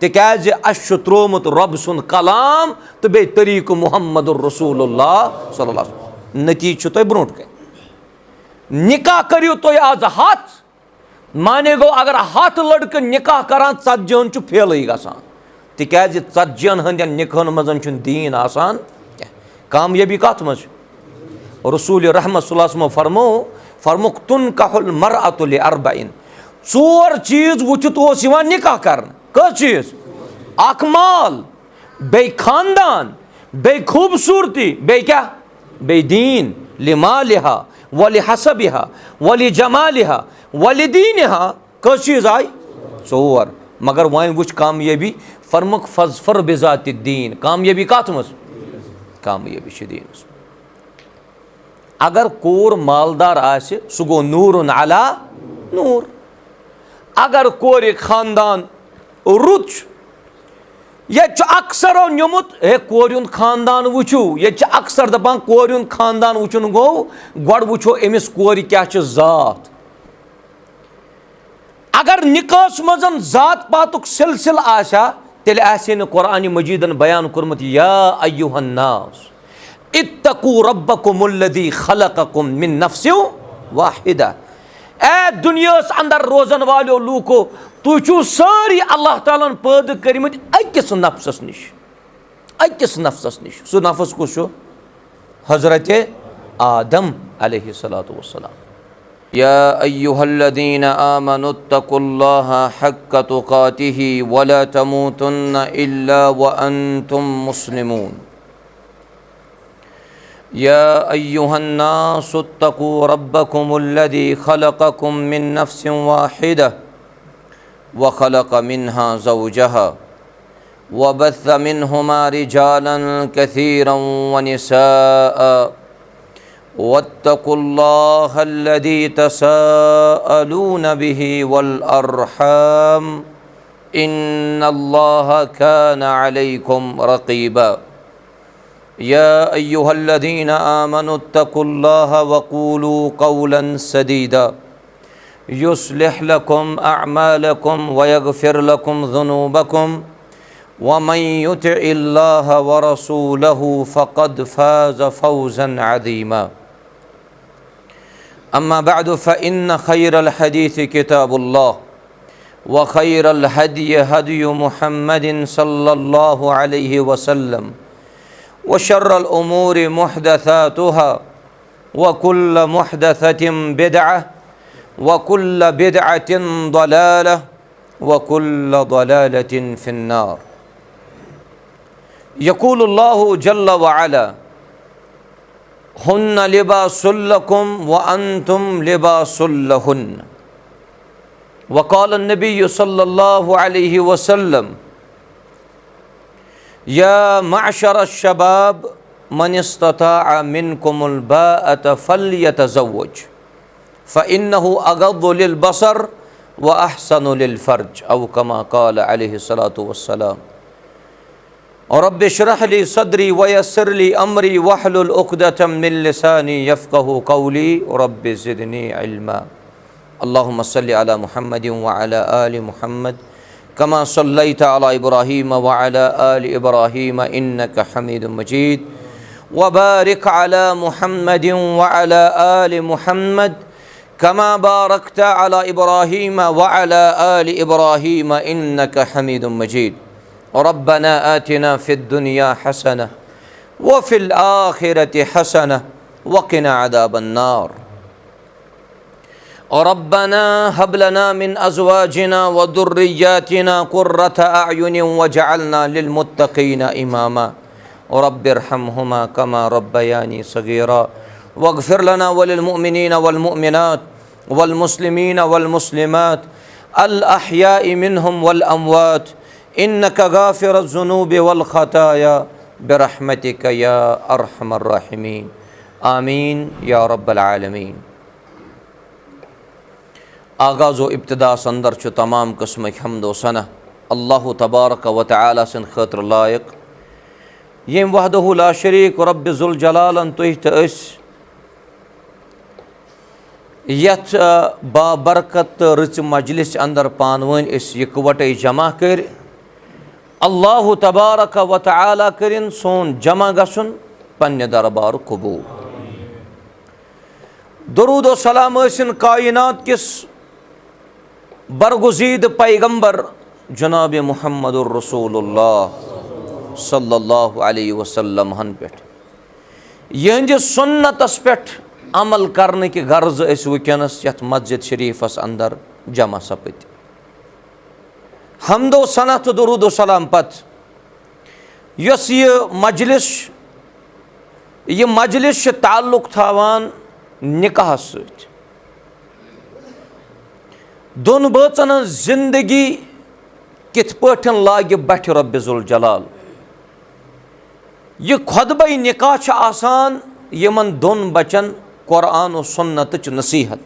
तिकाज अश त्रोमुत रब सुन कलाम तो बे तरीक मुहम्मद रसूलुल्लाह सल्लल्लाहु अलैहि वसल्लम। नतीज तुम ब्रोट कन निकाह करियो तुम आज हथ माने गो अगर हथ लड़क निकाह करान 40 फेल गसान तिकाज 40 हंदन निकाहन मज दीन आसान कामयाबी कत मज रसूल रहमत सल्लल्लाहु अलैहि वसल्लम फरमुक तुनकाहुल मरअतु लिअरबइन 4 चीज वुचित ओस यिवान निकाह करन कस चीज अख माल बे खानदान बे खूबसूरती बे क्या बे दीन लिमालिहा वलि हसबिहा वलि जमालिहा वलि दीनिहा कस चीज आई 4 मगर वन वुच कामयाबी फरमुक फजफर बिजाति दीन कामयाबी कत मज कामयाबी दीन अगर कोर मालदार आसे सह गो नूरुन अला नूर अगर कोर खानदान रुच ये अक्सर नमुत हे कोर खानदान वुचू ये अक्सर दपान कोर खानदान वुचुन गो गोड़ वुचो अमिस कोर क्या जात अगर निकास मजन जात पातुक सिलसिल आशा तेल आसे न कुरान मजीदन बयान कुरमत या अय्युहन नास इत्तकू रब्बकुमुल्लज़ी खलक़कुम मिन नफ्सिन वाहिदा। ए दुनियास अंदर रोजन वालो लूको तुचु सारी अल्लाह ताला पैदा करमत अकिस नफ्सस निश सो नफ्स कुछ हजरत आदम अलैहिस्सलातु वस्सलाम। या अय्युहल्लज़ीना आमनुत्तकुल्लाहा हक्क तुकातिही वला तमूतुन्ना इल्ला व अंतुम मुस्लिमून। या अय्युहन्नासुत्तकू रब्बकुमुल्लज़ी खलक़कुम मिन नफ्सिन वाहिदा व खलक़ मिन्हा ज़ौजहा व बस्स मिन्हुमा रिजालन कसीरन व निसाअ वत्तकुल्लाहल्लज़ी तसाअलून बिही वल अर्हाम इन्नल्लाह कान अलैकुम रक़ीबा। या अय्युहल्लज़ीना आमनुत्तकुल्लाहा वक़ूलू क़ौलन सदीदा युस्लिह लकुम अअमालकुम वयग़फ़िर लकुम ज़ुनूबकुम वमन युतिइल्लाह व रसूलहु फ़क़द फ़ाज़ फ़ौज़न अज़ीमा। अम्मा बअद फ़इन्न खैरल हदीस किताबुल्लाह व खैरल हदी हदी मुहम्मदिन सल्लल्लाहु अलैहि वसल्लम व शर्रल उमूरि मुहदसातुहा व कुल्ल मुहदसतिन बिदअह व कुल्ल बिदअतिन दलालह व कुल्ल दलालतिन फिन्नार। यक़ूलुल्लाहु जल्ल व अला हुन्ना लिबासुल लकुम व अंतुम लिबासुल लहुन्न। व क़ाल नबिय्यु सल्लल्लाहु अलैहि वसल्लम या मअशर अश-शबाब मन इस्तताअ मिनकुमुल बाअत फल्यतज़व्वज फ़इन्नहु अग़द्दु लिल-बसर व अहसनु लिल-फ़र्ज औ कमा क़ाल अलैहिस्सलातु वस्सलाम। रब्बि इश्रह ली सदरी व यस्सिर ली अमरी वहलुल उक़दतम मिन लिसानी यफ़क़हू क़ौली रब्बि ज़िदनी इल्मा। अल्लाहुम्मा सल्लि अला मुहम्मदिन व अला आलि मुहम्मद कमा सल्लैता अला इब्राहीम व अला आलि इब्राहीम इन्नका हमीदुम मजीद व बारिक अला मुहम्मदिन व अला आलि मुहम्मद कमा बारकता अला इब्राहीम व अला आलि इब्राहीम इन्नका हमीदुम मजीद। रब्बना आतिना फिद दुनिया हसनह व फिल आखिरति हसनह व क़िना अज़ाबन नार। रब्बना हब लना मिन अज़वाजिना व दुर्रिय्यातिना क़ुर्रत अअयुन वजअलना लिलमुत्तक़ीना इमामा। रब्बिरहमहुमा कमा रब्बयानी सगीरा वग़फ़िर लना व लिलमुअमिनीना वल मुअमिनात वल मुस्लिमीना वल मुस्लिमात अल अहयाइ मिनहुम वल अमवात इन्नका गाफ़िरुज़ ज़ुनूबि वल ख़ताया बिरहमतिका या अरहमर राहिमीन आमीन या रब्बल आलमीन। आगाज़ो इब्तिदास अंदर छु तमाम किस्म हम्द व सना अल्लाह तबारक व तआला सन्द खतर लायक येम वहदहु ला शरीक रब्बि ज़ुल जलालन तुह तस यथ बाबरकत रच मजलिस अंदर पानवन इकवटे जमा कर अल्लाह तबारक व तआला करिन सोन जमा गसन पन्ने दरबार कबूल। दुरूद व सलाम इन कायनात किस बरगुज़ीद पैगंबर जनाब मुहम्मदुर रसूलुल्लाह सल्लल्लाहु अलैहि वसल्लम हन पे यहंद सुन्नतस पे अमल करने की गर्ज वनस यथ मस्जिद शरीफस अंदर जमा सपद। हमदो सनत दुरूद सलाम पत यस ये मजलिस ताल्लुक थावान निकाह सत दोन बचन जिंदगी किथ पठन लागे बठ रब्बे जुल जलाल। यह खुतबा निकाह आसान यमन दोन बचन कुरान और सुन्नत नसीहत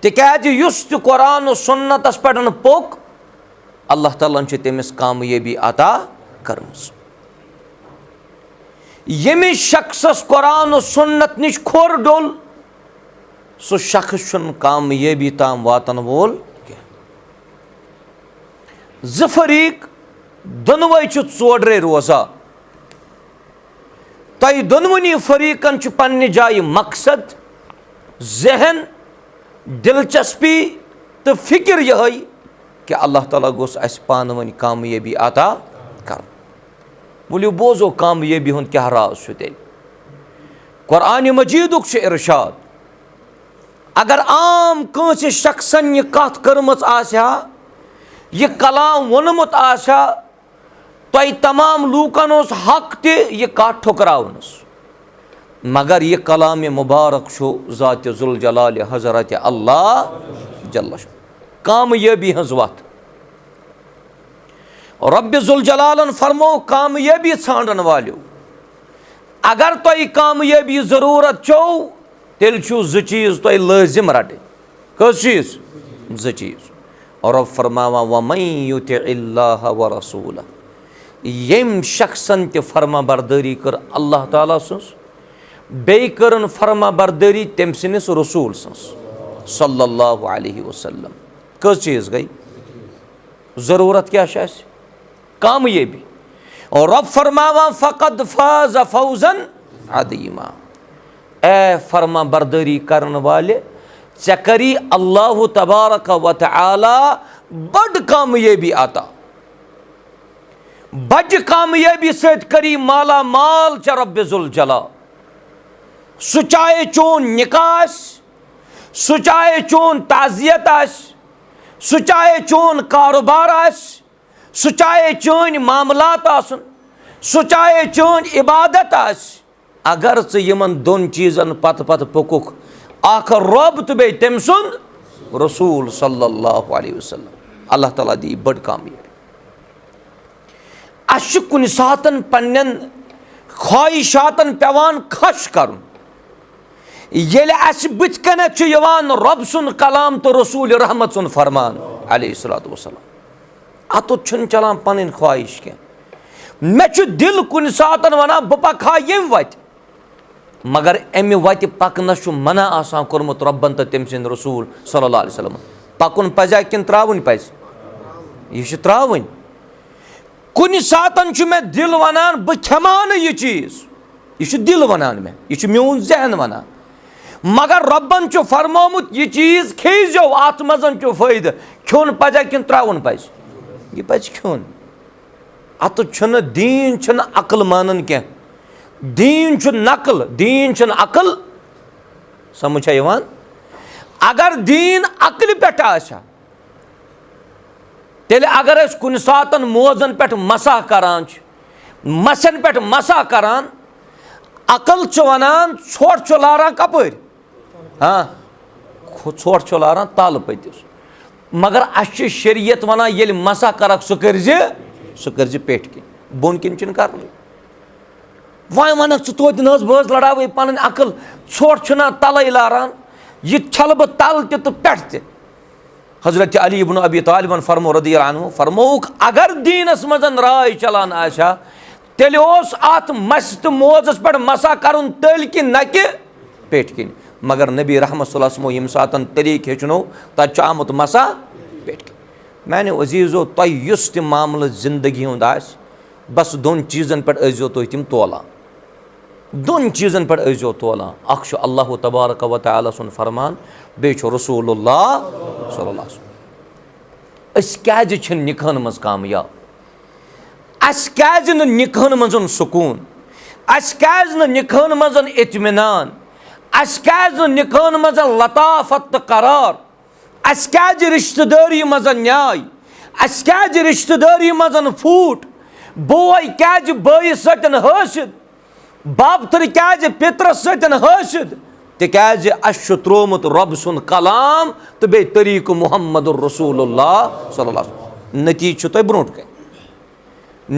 तिकाज युस त कुरान और सुन्नतस पे पोक अल्लाह ताला तमिस कामयाबी अता करमस। यमिस शख्सस कुरान और सुन्नत निश खोर डोल सो शख्स कामयाबी ताम वातन वोल ज फरीक दोनवे चोड्रे रोजा तय दोनवनी फरीकन पन्ने जाय मकसद जहन दिलचस्पी तो फिक्र यह कि अल्लाह ताला गोस अस पान वन कामयाबी अता कर। बोलियो बोजो कामयाबी हुंद क्या राज तेल कुरान मजीदुक इरशाद अगर आम कंस शख्सन यह कथ कर्मच आसा यह कलाम वोनमुत आसा तय तमाम लूकन ओस हक ते यह कथ ठुकरावनस मगर यह कलाम मुबारक छो ज़ात जुल जलाल हज़रत अल्लाह जल्ल कामयाबी हंज वत रब्बे जुल जलालन फरमो कामयाबी छांडन वालो अगर तय कामयाबी जरूरत छो तेल छु ज चीज तय लाजिम रटे कस चीज ज चीज और रब फरमावा वमन युतिइल्लाह व रसूला यम शख्सन ते फरमा बरदारी कर अल्लाह ताला सस बे करन फरमा बरदारी तम सिनिस रसूल सस सल्लल्लाहु अलैहि वसल्लम कस चीज गई जरूरत क्या शास कामयाबी और रब फरमावा फकद फाज फौजन अदीमा ए फरमा बरदारी करने वाले चकरी अल्लाह तबारक व तआला बड़ कामयाबी आता बज कामयाबी सत करी माला माल च रब्बे जुल जलाल सु चाहे चोन निकास सु चाहे चोन ताजियत सु चाहे चोन कारोबार सु चाहे चोन मामलात सु चाहे चोन इबादत अगर यमन दोन चीजन पत पत पुकुक आख रब तो बे तम सुन रसूल सल्लल्लाहु अलैहि वसल्लम अल्लाह ताला दी बड़ कामयाबी। अश कुन सातन पन्नन ख्वाहिशातन पेवान खश कर येले अस बुथ कन रब सुन कलाम तो रसूल रहमत सुन फरमान अलैहिस्सलातु वस्सलाम अतो छन चलान पन ख्वाहिश के मे दिल कुन सातन वना बह पखा यम वत मगर अमि वत पकनस मना आसान कोरमुत रब्बन तो तम सिंद रसूल सल्लल्लाहु अलैहि वसल्लम पकुन पजा किन त्रावन पज यह त्रावन कुन सातन मे दिल वनान बह खेमा यह चीज यह दिल वनान मे यह म्यून जहन वनान मगर रब्बन फरमोमुत यह चीज खेजो अत मजन फायद खोन पजा किन त्रावन पज यह पज खोन अत दीन छन अकल मानन क्या दीन नकल दीन अकल समझ यवान अगर दीन अकल पे तेल अगर कुन सातन मोजन पे मसा करान मसन पे मसा करान अकल वनान छोट लारान कपर हाँ छोट लारान तल पतिस मगर अश शरीयत वनान ये मसा कर सह कर पेट किन बोन किन कर वह वन तो बज लड़ावे पन अकल छोट तल लारान यह छल बह तल तो पे हजरत अली इब्न अबी तालिब फरमो रदियल्लाहु अन्हु फरमोक अगर दीनस मजन राय चलान आशा तेल अत मस तो मोजस पे मसा कर तल कि न कि पेट किन मगर नबी रहमत सल्लल्लाहु अलैहि वसल्लम यम सातन तरीक हेचनो तत आमुत मसा पेट किन मैंने अजीज़ो तुह युस ति मामल जिंदगी हुंद आस बस दोन चीज़न पे ऐजो तुह तिम तोला दोन चीज़न पे ऐजो तोला अख अल्लाह तबारक व तआला सुन फरमान बे रसूलुल्लाह सल्लल्लाहु अलैहि वसल्लम अस क्याज छन निकाहन मज कामयाब अस क्याज न निकाहन मज सुकून अस क्याज न निकाहन मज इत्मीनान अस क्याज न निकाहन मज लताफत तो करार अस क्याज रिश्तेदारी मज न्याय अस क्याज रिश्तेदारी मज फूट बोय क्याज बयस सतन हसिद बापतर क्याज पितरस सतन हसिद तिक्याज अस त्रोमुत रब सुन कलाम तो बे तरीक मुहम्मद रसूलुल्लाह सल्लल्लाहु अलैहि वसल्लम नतीज तुह ब्रोट कन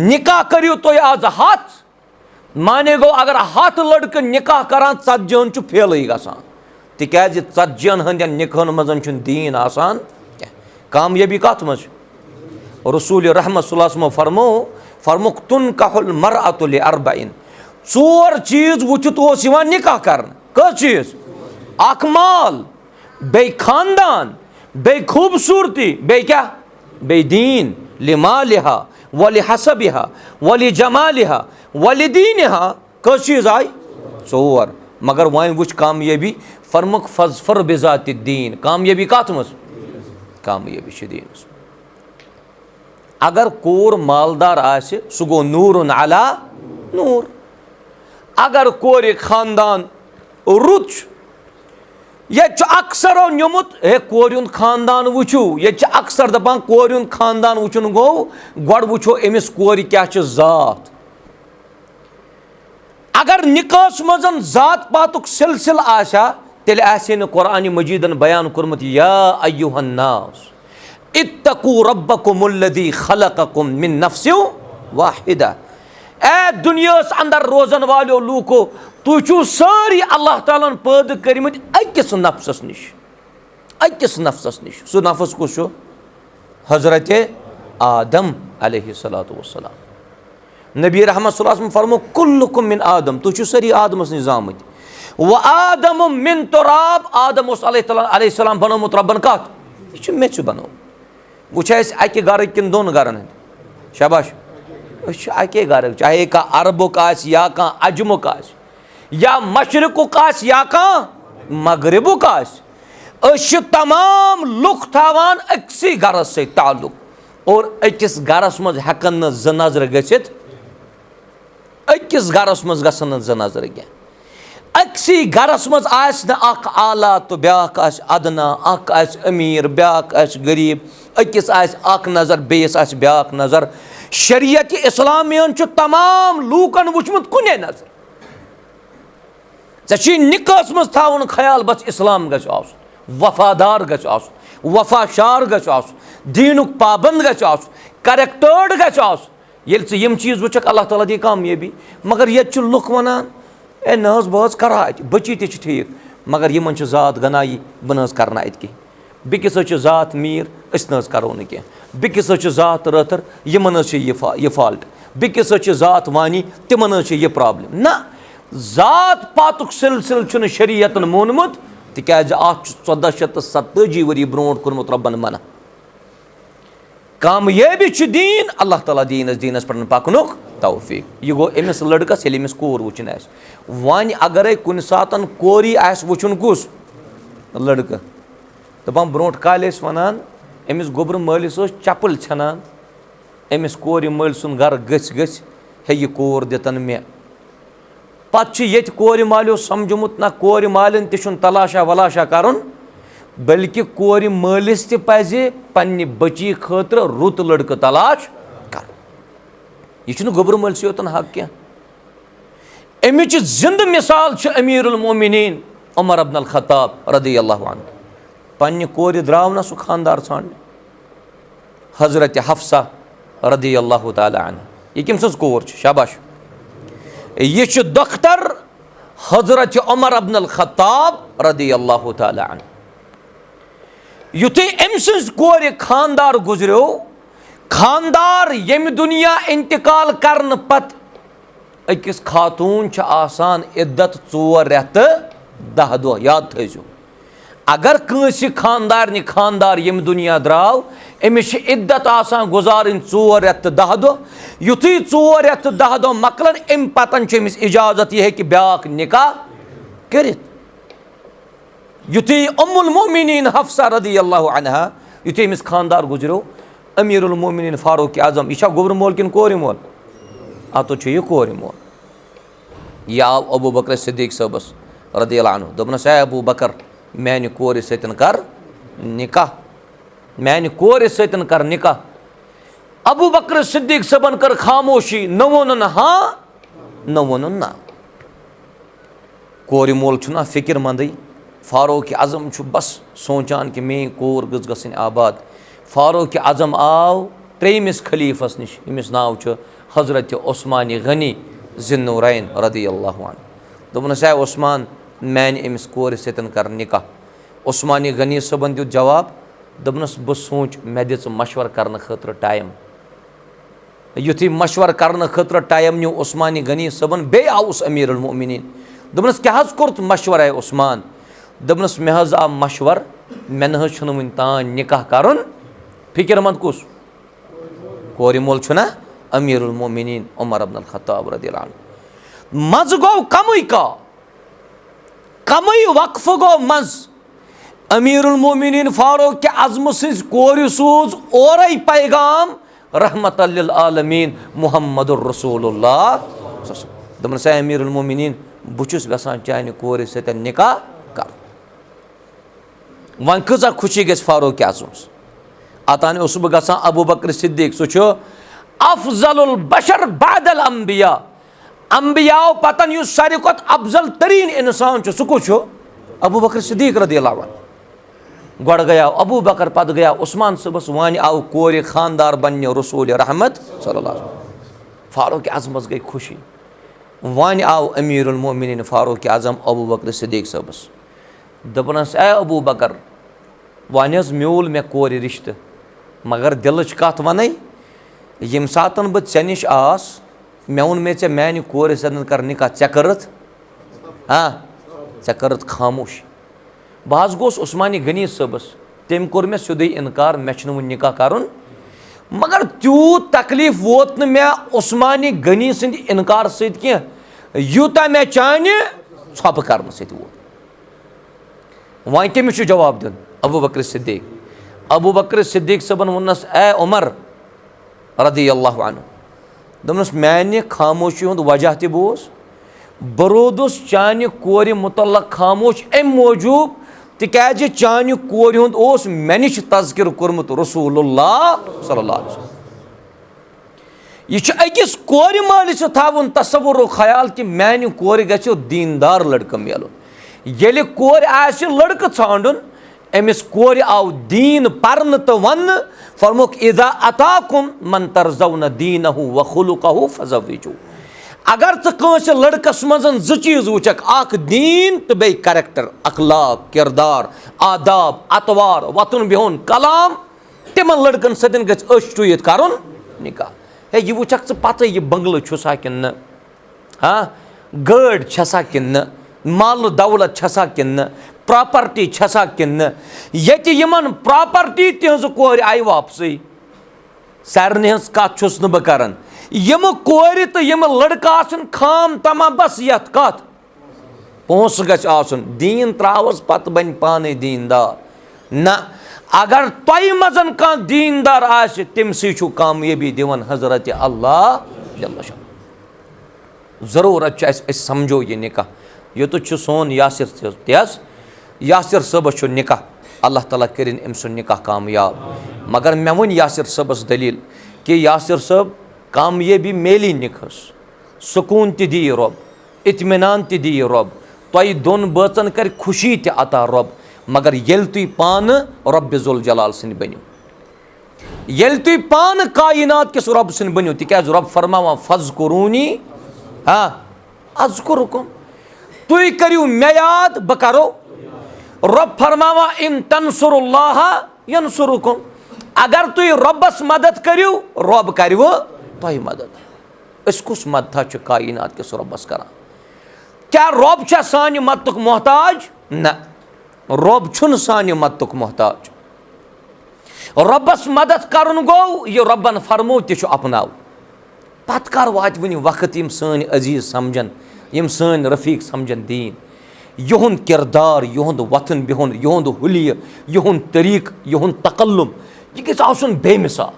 निकाह करियो तुह आज हाथ माने गो अगर हाथ लड़क निकाह करान षतजन फेल गसान तिक्याज षतजन हंदन निकाहन मज दीन आसान कामयाबी कत मज रसूल रहमत सल्लल्लाहु अलैहि वसल्लम फरमुक तुनकाहुल मरअतु लिअरबइन चोर चीज वुचित ओस यिवान निकाह करन कस चीज अख माल बे खानदान बे खूबसूरती बे क्या बे दीन लिमालिहा वली हसबिहा वली जमालिहा वली दीनिहा कस चीज आई चोर मगर वन वुच कामयाबी फरमुक फजफर बिजात दीन कामयाबी कत मज कामयाबी दीन अगर कोर मालदार आसे सह गो नूरुन अला नूर अगर कोर खानदान रुत ये अक्सरो निमुत हे कोर खानदान वुचू ये अक्सर दपान कोर खानदान वुचुन गो गोड़ वुचो अमिस कोर क्या जात अगर निकास मजन जात पातुक सिलसिल आशा तेल आसे न कुरान मजीदन बयान कुरमत या अय्युहन नास इत्तकू रब्बकुमुल्लज़ी खलक़कुम मिन नफ्सिन वाहिदा ए दुनियास अंदर रोजन वालो लूको तुझु सारी अल्लाह ताला पैदा कर्मित अकिस नफ्सस निश सो नफ्स कुछ हजरत आदम अलैहिस्सलातु वस्सलाम नबी रहमत सल्लल्लाहु अलैहि वसल्लम फरमो कुल्लुकुम मिन आदम तुझु सारी आदमस निश जामत व आदम मिन तुराब आदम अलैहिस्सलाम बनोमुत रब्बन कत यह मे बनो वह अकि गर किन दोन गरन शाबाश अके गर चाहे कह अरबुक या कह अजमुक या मशरकुक या कह मगरिबुक तमाम लुक थावान अक्सी गरस से ताल्लुक और अकिस गरस मज हेकन न ज नजर गसित अकिस गरस मज गसन ज नजर कह अक्सी गरस मज आस न अख आला तो ब्याक आस अदना अख आस अमीर ब्याक आस गरीब अकिस आस अख नजर बेस आस ब्याक नजर शरीयत इस्लामियन तमाम लूकन वुचमुत कुने नजर चे निकास मज थावन ख्याल बस इस्लाम गछ आसुन वफादार गछ आसुन वफाशार गछ आसुन दीनुक पाबंद गछ आसुन करेक्टर्ड गछ आसुन येल से यम चीज वुचक अल्लाह ताला दी कामयाबी मगर ये लुक वनान ए नज बह कर बची ते ठीक मगर यमन जात गनाई बह करना अत कह बिकिस जात मीर अस न करो न कह बिकिस जात रतर यमन यह फॉल्ट बिकिस जात वानी तिमन यह प्रॉब्लम ना जात पातुक सिलसिल शरीयतन मोनमुत तिक्याज 1447 वरी ब्रोट कोरमुत रब्बन मना कामयाबी दीन अल्लाह ताला दीनस पर पकनुक तौफीक यह गो अमिस लड़कस ये अमिस कोर वुचन वन अगर कुन सातन कोरी आस वुचन कुस लड़क दपान ब्रोट काल वनान अमिस गोबर मलिस चपल छनान अमिस कोर मल सुन गर गस हे यह कोर दितन मे पत ये कोर मालियो समझमुत ना कोर मालिन तुन तलाशा वलाशा कर बल्कि कोर मलिस तज पन्ने बची खतर रुत लड़क तलाश कर यह गोबर मलिस योतन हक क्या अमिच जिंद मिसाल अमीरुल मोमिनीन उमर अब्न खत्ताब रदियल्लाहु अन्हु पन्ने कोर द्राव ना सह खानदार छाने हजरत हफ्सा रदियल्लाहु ताला अन्हा यह कम सज कोर शाबाश यह दख्तर हजरत उमर अब्न खत्ताब रदियल्लाहु ताला अन्हु युथे अम सज कोर खानदार गुजरो खानदार यम दुनिया इंतकाल करन पत अकिस खातून आसान इद्दत 4 रेत 10 दह याद थो अगर कंस खानदार यम दुनिया द्राव अमिस इद्दत आसान गुजारन 4 रेत तो 10 दो युथी 4 रेत तो 10 दो मकलन अम पतन अमिस इजाजत यह कि ब्याक निकाह करित युथी उम्मुल मोमिनीन हफ्सा रदी अल्लाह अन्हा युथी अमिस खानदार गुजरो अमीरुल मोमिनीन फारूक आजम यह गोबर मोल किन कोर मोल अतो यह कोर मोल यह आव अबू बकर सिद्दीक सबस रदी अल्लाह अन्हु दोपनस है अबू बकर मैंने कोर सतन कर निकाह मैंने कोर सतन कर निकाह अबू बकर सिद्दीक सबन कर खामोशी न वोन हाँ न वोन ना कोर मोल छुना फिक्र मंद फारूक आजम बस सोचान कि मे कोर गज गसन आबाद फारूक आजम आव त्रेमिस खलीफस निश यमिस नाव हजरत उस्मान गनी ज़िन्नूरैन रदी अल्लाह अन्हु दोपनस है उस्मान मैंने अमिस कोर सतन कर निकाह उस्मान गनी सबन दित जवाब दोपनस बह सोच मे दिस मशवर करने खतर टाइम युथी मशवर करने खतर टाइम न्यू उस्मान गनी सबन बे आउस अमीरुल मोमिनीन दोपनस क्या कोर्त मशवर है उस्मान दोपनस मे आव मशवर मे न वन तान निकाह कर फिक्रमंद कुस कोर मोल छुना अमीरुल मोमिनीन उमर अब्दुल खत्ताब रज़ियल्लाहु अन्हु मज गो कमुई वक्फ गो मज अमीरुल मोमिनीन फारूक के आजम सिज कोर सूज और पैगाम रहमतल लिल आलमीन मुहम्मदुर रसूलुल्लाह दोपनस अमीरुल मोमिनीन बुचुस गसान चाने कोर सतन निकाह कर वन कजा खुशी गस फारूक आजम अतान उस बह गसान अबू बकर सिद्दीक सह अफजलुल बशर बादल अंबिया अंबियाओ पतन युस सारी खुद अफजल तरीन इंसान सह कुछ अबू बकर सिद्दीक रज़ियल्लाहु अन्हु गड गया अबू बकर पद गया उस्मान सबस वन आव कोर खानदार बन रसूल रहमत सल्लल्लाहु अलैहि वसल्लम फारूक आजमस गई खुशी वन आव अमीरुल मोमिनीन फारूक आजम अबू बकर सिद्दीक सबस दपनस ए अबू बकर वन म्यूल मे कोर रिश्त मगर दिल कत वन यम सातन बह ऐ निश आस मे वोन मे ऐ मैंने कोर सतन कर निकाह ऐ करत हाँ ऐ करत खामोश बह गोस उस्मान गनी सबस तम कोर मे सिदे इनकार मे वन निकाह कर मगर तूत तकलीफ वोत न मे उस्मान गनी सद इनकार सत यूता मे चाने छप कर सत वोत वन कमिस जवाब दिन अबू बकर सिद्दीक सबन वनस ए उमर रदी अल्लाह अन्हु दोपनस मैंने खामोशी हुंद वजह त बोस बरोदुस चाने कोर मुतल्लक खामोश अम मौजूब तिकाज चाने कोर हुंद ओस मे निश तज़किर कोरमुत रसूलुल्लाह सल्लल्लाहु अलैहि वसल्लम यह अकिस कोर मालिस थावन तसव्वुर ख्याल कि मैंने कोर गो दीनदार लड़का मिलुन येले कोर आसि लड़का छांडुन अमिस कोर आव दीन पर्न तो वन फरमुक इदा अताकुम मन तरजौन दीनहु व खुलुकहु फज़व्विजू अगर कस लड़कस मजन ज चीज वुचक अख दीन तो बे करैक्टर अखलाक किरदार आदाब अतवार वतन बिहुन कलाम तिमन लड़कन सतन गछ टुयत करन निकाह हे यह वुचक पत यह बंगल छुसा किन हाँ गाड़ छसा किन माल दौलत छसा किन प्रॉपर्टी छसा किन ये यमन प्रॉपर्टी तिहज कोर आई वापसी सारे हज कत छुस न बह करन यम कोर तो यम लड़का आसन खाम तमा बस यथ कत पोस गछ आसन दीन त्रावस पत बन पाने दीनदार न अगर तय मजन का दीनदार आसे तमसी छु कामयाबी दिवन हजरत अल्लाह जरूरत समझो ये निकाह यह तो सोन यासिर तेज यासिर सबस निकाह अल्लाह ताला करिन अम सुन निकाह कामयाब मगर मे वन यासिर सबस दलील कि यासिर सब कामयाबी मेली निकस सुकून ति दी रब इत्मीनान ति दी रब तय दोन बचन कर खुशी ति अता रब मगर येल तुई पान रब जुल जलाल सिन बनो येल तुई पान कायनात किस रब सिन बनो तिकाज रब फरमावा फज़कुरूनी हाँ अज़कुरुकुम तुई करियो मे याद बह करो रब फरमावा इन तंसुरुल्लाह यंसुरुकुम अगर तुई रब्बस मदद करियो रब करियो तुई मदद कुस मदद कायनात किस रब्बस करा क्या रब छा सानि मदतुक मोहताज न रब छुन सानि मदतुक मोहताज रब्बस मदद करन गो ये रब्बन फरमो तु अपनाव पत कर वात वुन वक्त यम सन अजीज समझन यम सन रफीक समझन दीन युहुंद किरदार युहुंद वथन बिहुन युहुंद हुलिय युहुंद तरीक युहुंद तकल्लुम यह गि आसन बेमिसाल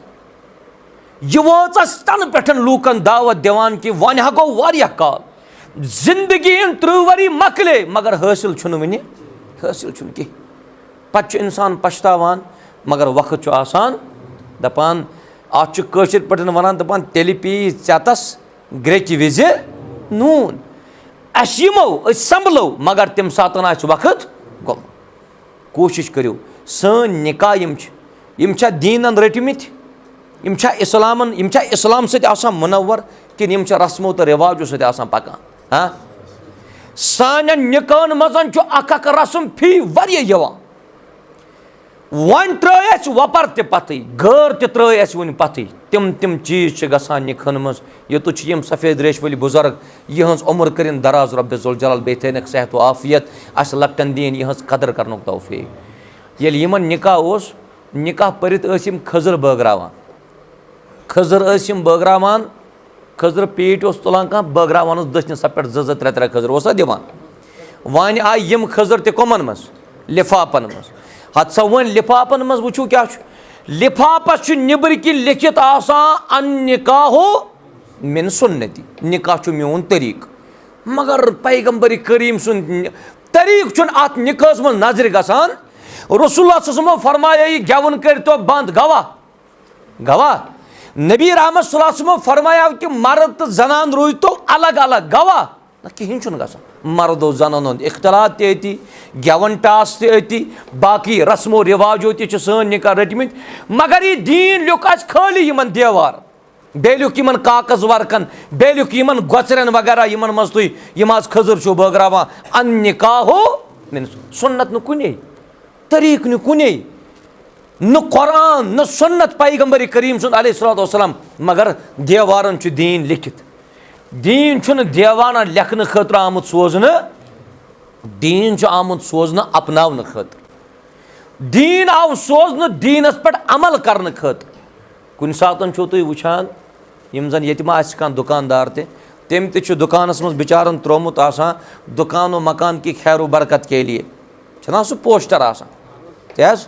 यह वाच तन पे लूकन दावत दिवान कि वन हको वारिया काल जिंदगी 30 वरी मकले मगर हासिल छुन वुनि हासिल छुन कि पत इंसान पछतावान मगर वक्त आसान दपान आज कशर पे वन दपान तेल पी चतस ग्रेच विज नून अस यमो संभलो मगर तम सात वक्त गो कोशिश करो सन निकाह यम दीनन रटमित यम इस्लाम सत मुनवर कि यम रस्मों तो रिवाजों सत पकान हाँ सान निकाहन मज अख रस्म फी वारिया वन त्र वपर पत गैर त्र वन पत तम चीज गसान निकाहन मज युत सफ़ेद रेश वली बुजुर्ग यहज उम्र करिन दराज रब्बे ज़ुल जलाल बे थैनक सेहत व आफियत अस लकटन दीन यहज कदर करनुक तौफीक येल यमन निकाह परित यम खजर बगरावान खजर पेट तुलान कह बगरावान दचन सपेट 2-3 खजर ओसा दिवान वन आय यम खजर तमन मज लिफाफन मज हत सा वन लिफाफन मज वुचू क्या लिफाफस निबर कि लिखित अन निकाहो मिन सुन्नती निकाह म्योन तरीक मगर पैगंबर करीम सुन तरीक अत निकाहस मज नजर गसान रसूलुल्लाह फरमाया गेवन कर तो बंद गवाह नबी रहमत सल्लल्लाहु अलैहि वसल्लम फरमाया कि मर्द तो जनान रोज तो अलग अलग गवाह ना कहीं गसान मर्दो जनान इख्तलात ती गेवन टास ती बाकी रस्मो रिवाजो सन निकाह रटमित मगर यह दीन लिख खाली यमन देवार बे लिख यमन कागज वर्कन बे लिख यमन गोचरन वगैरह यमन मज तुम यम खजर बगरावान अन निकाहो सुन्नत न कुने तरीक न कुने न कुरान न सुन्नत पैगंबर करीम सुन अलैहिस्सलातु वस्सलाम मगर देवारन दीन लिखित दीन देवाना लेखन खतर आमुत सोजन दीन आमुत सोजन अपनावन खतर दीन आव सोजन दीनस पे अमल करने खतर कुन सातन छो तुम वुछान यम जन ये कह दुकानदार तम दुकानस मज बिचारन त्रोमुत दुकान मकान की खैर बरकत के लिए छना सह पोस्टर आसान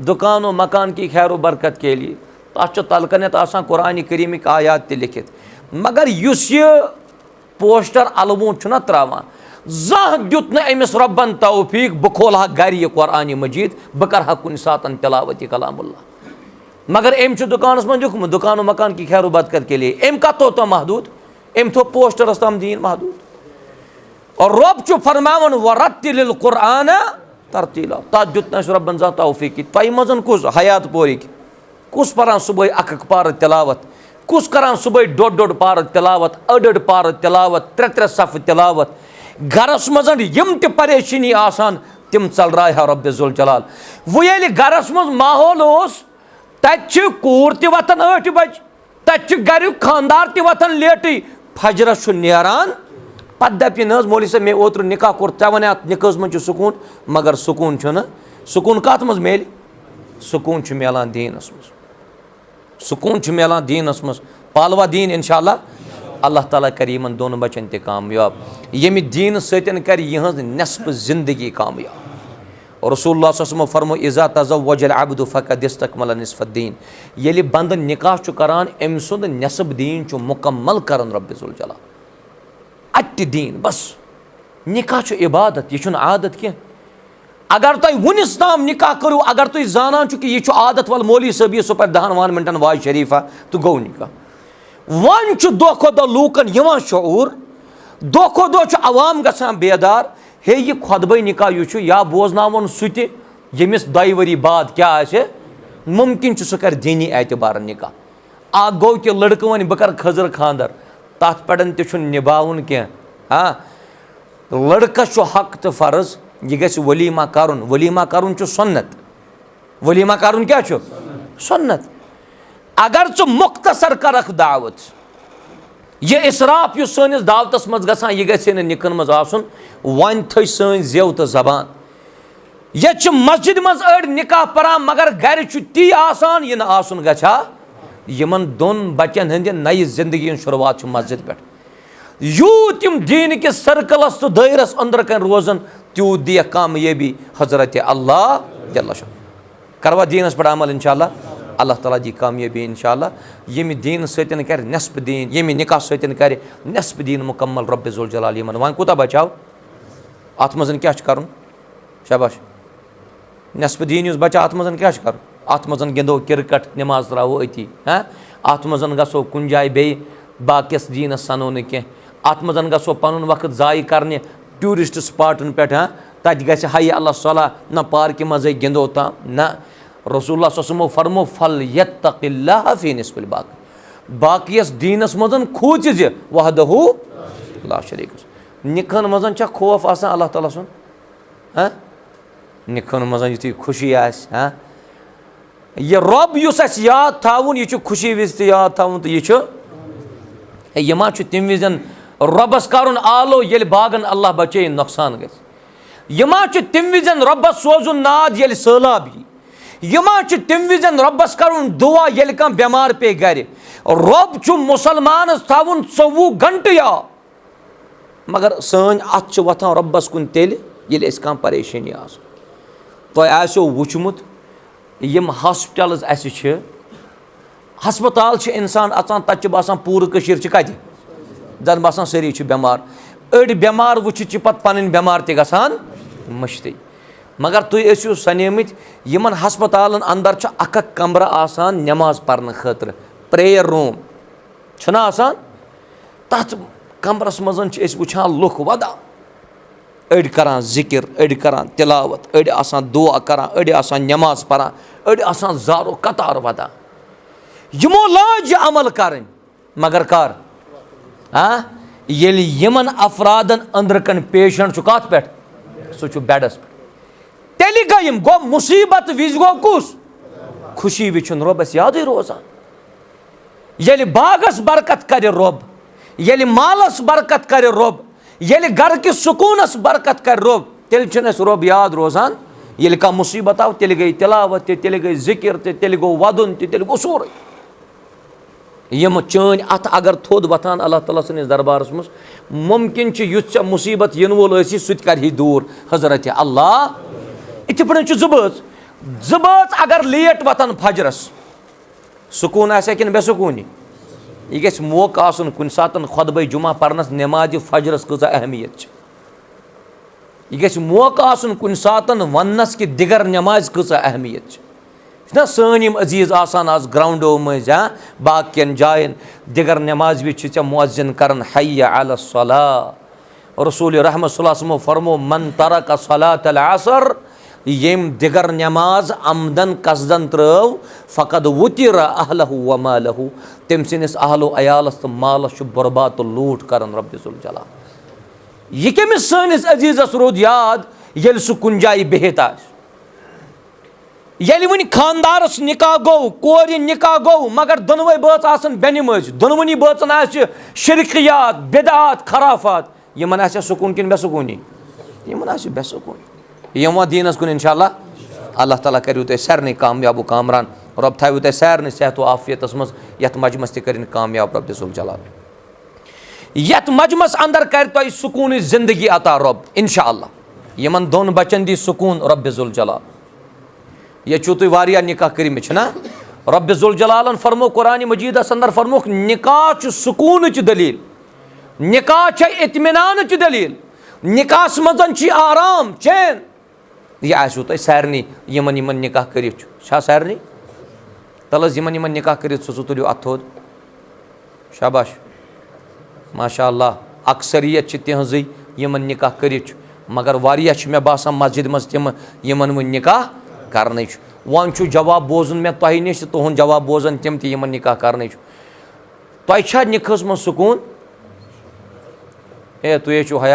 दुकान मकान की खैर बरकत के लिए तथ तलकनत कुरान करीम आयात लिखित मगर युस यह पोस्टर अलवों त्रावान जह दुत न अमिस रब्बन तौफीक बह खोलहा गर यह कुरान मजीद बह कर कुन सातन तिलावत कलामुल्लाह मगर अम दुकानस मज लिखमुत दुकान मकान की खैर बरकत के लिए अम कत तो महदूद अम थो पोस्टरस तम दीन महदूद और रब फरमावन वरत्तिलिल कुरान तरतीला तथ दुत रब्बन जा तौफीक तय मजन कुस हयात पोरिक कुस परान सुबह अक पार तिलावत कुस करान सुबह 1.5 पार तिलावत 8 पार तिलावत 3 सफ तिलावत घरस मजन यम त परेशानी आसान तिम चल रहा रब्बे ज़ुल जलाल वो ये घरस मज माहौल तत कूर तन 8 बज तत गर खानदार तन लेट फजरस नेरान पत दप मौली साहब मे ओत्र निकाह कोर ऐ वन निकाहस मज सुकून मगर सुकून कत मज मेल सुकून मिलान दीनस मज सुकून मिलान दीनस मज पालवा दीन इंशाअल्लाह अल्लाह ताला कर यमन दोन बचन ते कामयाब यमि दीन सतन कर यहज नस्फ जिंदगी कामयाब और रसूलुल्लाह सल्लल्लाहु अलैहि वसल्लम फरमो इज़ा तज़व्वजल अब्दु फ़क़द इस्तकमल निस्फ़ दीन यदि बंद निकाह करान अम सुंद नस्फ दीन मुकम्मल करन रब्बे ज़ुल जलाल अत दीन बस निकाह इबादत यह आदत क्या अगर तुम वनिस ताम निकाह करो अगर तुम जानान कि यह आदत वल मौली साहब यह सह 10 मिनटन वाज शरीफा तो गो निकाह वन दो खो दो लूकन शऊर दो खो दो अवाम गसान बेदार हे यह खुतबे निकाह यह या बोजनावन सह यमिस 2 वरी बाद क्या मुमकिन सह कर दीनी एतबार निकाह आ गो कि लड़कं वन बह कर खजर खानदर तथ पे निभावन क्या हाँ लड़कस हक तो फ़र्ज यह गि वलीमा करुन सुन्नत वलीमा करुन क्या सुन्नत अगर च मुख्तसर करख दावत यह इसराफ यह सनिस दावतस मज गसान यह गि निकन मज आसन वन थई सन जेव तो जबान ये मस्जिद मज अड़ निकाह परान मगर घर ती आसान यह आसन गछा यमन दोन बचन हंद नई जिंदगी शुरुआत मस्जिद पे यूत यम दीन के सर्कलस तो दायरस अंदर कन रोजन त्यूत दिया कामयाबी हजरत अल्लाह जल्ला शाह करवा दीनस पर अमल इंशाअल्लाह अल्लाह ताला दी कामयाबी इंशाअल्लाह यमि दीन सतन कर नस्फ दीन यमि निकाह सतन कर नस्फ दीन मुकम्मल रब्बे जुल जलाल यमन वन कोता बचाव अत मजन क्या करुन शाबाश नस्फ दीन युस बचा अत मजन क्या करुन अत मजन गिंदो क्रिकेट नमाज त्रावो अति हाँ अत मजन गसो कुन जाय बे बाकिस दीनस सनो न कह अत मजन गसो पनुन वक्त जाय करने टूरिस्ट स्पॉटन पे हाँ तत गस हाय अल्लाह सलाह न पार्क मजे गिंदो ता न रसूलुल्लाह सल्लल्लाहु फरमो फल यत्तकिल्लाह फी निस्फिल बाकियस दीनस मजन खूच ज वहदहु ला शरीक निखन मजन छ खौफ आसान अल्लाह ताला सुन हाँ निखन मजन युति खुशी आस हाँ ये रब युस अस याद थाउन ये खुशी विज याद थाउन तो ये यमा तम विजन रबस करुन आलो ये बागन अल्लाह बचे नुकसान गस यमा तम विजन रबस सोजुन नाद ये सैलाब यमा तम विजन रबस करुन दुआ ये कह बेमार पे गर रब मुसलमान थाउन 24 घंटे या मगर सन अत वथान रबस कुन तेल ये कह परेशानी आस तुम आसो वुचमुत यम हॉस्पिटल्स हस्पताल इंसान अचान तत बसान पूर कत जन बसान सारी बेमार अड़ बेमार वुचित पे पन बेमार तसान मश्त मगर तुम सनेमित यमन हस्पतालन अंदर अक कमर आसान नमाज पढ़ने खतर प्रेयर रूम छना आसान तथ कमरस मजन वुचान लुख वदा अड़ करान जिक्र अड़ करान तिलावत अड़ आसान दुआ करान अड़ आसान नमाज पढ़ान अड़ आसान जारो कतार वदा यमो लाज अमल करन मगर कर हाँ ये यमन अफरादन अंदर कन पेशेंट कत पे सह बेडस पे तेल गयम गो मुसीबत विज गो कुस खुशी विच रबस याद रोजान ये बागस बरकत कर रब ये मालस बरकत कर रब ये घर कि सुकूनस बरकत कर रब तेल रब याद रोजान ये कह मुसीबत आव तेल गई तिलावत तेल गई जिक्र तेल गो वदन तेल गो सोर यम चन अत अगर थोद वथान अल्लाह ताला सनिस दरबारस मज मुमकिन युस मुसीबत इन वोल सह कर दूर हजरत अल्लाह इथ पे जबच अगर लेट वथान फजरस सुकून आन बेसुकूनी यह गि मौका आसन कुन सात खुतबा जुमा पढ़नस नमाज फजरस कज़ा अहमियत यह गि मौका आसन कुन सात वनस कि दिगर नमाज कज़ा अहमियत ना सन अजीज आसान आज ग्राउंडो मज बाकियन जायन दिगर नमाज भी मुअज्जिन करन हय्य अला सलाह रसूल रहमत सल्लल्लाहु अलैहि वसल्लम फरमो मन तरक सलात अल असर यम दिगर नमाज आमदन कसदन त्रव फ़कद वुतिर अहलहु व मालहु तम सिंस अहलो अयालस तो मालस बर्बाद तो लूट करन रब्बे जुल जलाल यह कमिस सनिस अजीजस रोद याद ये सह कुन जाय बिहित ये वन खानदारस निकाह गो कोर निकाह गो मगर दोनवे बच आसन बेनि मज दोनवनी बचन शिरकियात बिदात खराफात यमन सुकून किन बेसुकूनी यमन बेसुकूनी यम दीनस कुन इंशाअल्लाह अल्लाह ताला करू तुम सारे कामयाब कामरान रब थो तुम सारे सेहत आफियत मज यथ मजमस तक कामयाब रब जुल जलाल यथ मजमस अंदर कर तुम सुकून जिंदगी अता रब इंशाअल्लाह यमन दोन बचन दी सुकून रब जुल जलाल ये तुम वारिया निकाह कर्मित ना रब जुल जलालन फरमो कुरान मजीदस अंदर फरमो निकाह सुकून दलील निकाह इत्मीनान दलील निकाह मजन आराम चैन यह आसो तुम सारे यमन यमन निकाह कर सारे तल यमन यमन निकाह कर तुलियो अथोद शाबाश माशा अल्लाह अक्सरियत तिहज यमन निकाह कर मगर वारिया मे बासान मस्जिद मज तम यमन वो निकाह करने वन जवाब बोजन मे तह नश तुहद जवाब बोजन तम तमन निकाह करने तुह निकाहस मज सुकून ए तुह